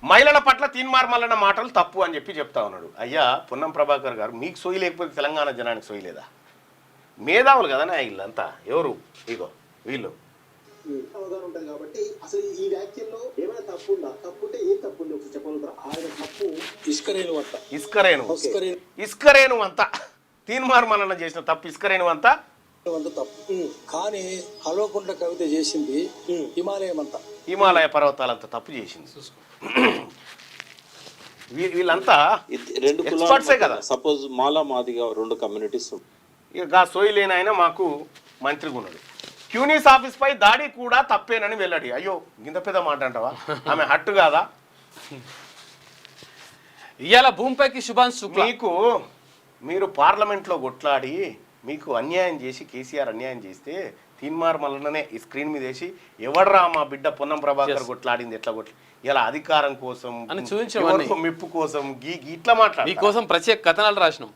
మహిళల పట్ల తీన్మార్మలన్న మాటలు తప్పు అని చెప్పి చెప్తా ఉన్నాడు. అయ్యా పొన్నం ప్రభాకర్ గారు, మీకు సోయి లేకపోతే తెలంగాణ జనానికి సోయి లేదా? మేధావులు కదా వీళ్ళంతా. ఎవరు ఇగో వీళ్ళు. అవగాహన ఉంటుంది కాబట్టి అసలు ఈ వ్యాఖ్యల్లో ఏమైనా తప్పు ఉందా? తప్పు ఉంటే ఏం తప్పు ఉంది ఒకసారి చెప్పగలుగుతారా? ఆయన తప్పు ఇస్కరేను అంతా తీన్మార్మలన్న చేసిన తప్పు ఇస్కరేను అంతా తప్పు. కానీ హల్వకుంట్ల కవిత చేసింది హిమాలయ పర్వతాలంతా తప్పు చేసింది. వీళ్ళంతా రెండు ఎక్స్పర్ట్సే కదా. సపోజ్ మాలా మాదిగా రెండు కమ్యూనిటీస్. ఇక సోయి లేని ఆయన మాకు మంత్రిగా ఉన్నాడు. క్యూనీస్ ఆఫీస్ పై దాడి కూడా తప్పేనని వెల్లడి. అయ్యో గింత పెద్ద మాట అంటావా? ఆమె హట్టు కాదా? ఇవాళ భూమిపైకి శుభాన్స్ శుక్లా. మీరు పార్లమెంట్లో కొట్లాడి మీకు అన్యాయం చేసి కేసీఆర్ అన్యాయం చేస్తే తీన్మార్మలనే ఈ స్క్రీన్ మీద వేసి ఎవడరా మా బిడ్డ పొన్నం ప్రభాకర్ కొట్లాడింది ఎట్లా ఇలా అధికారం కోసం అని చూపించే మెప్పు కోసం ఇట్లా మాట్లాడు. మీకోసం ప్రత్యేక కథనాలు రాసినాం.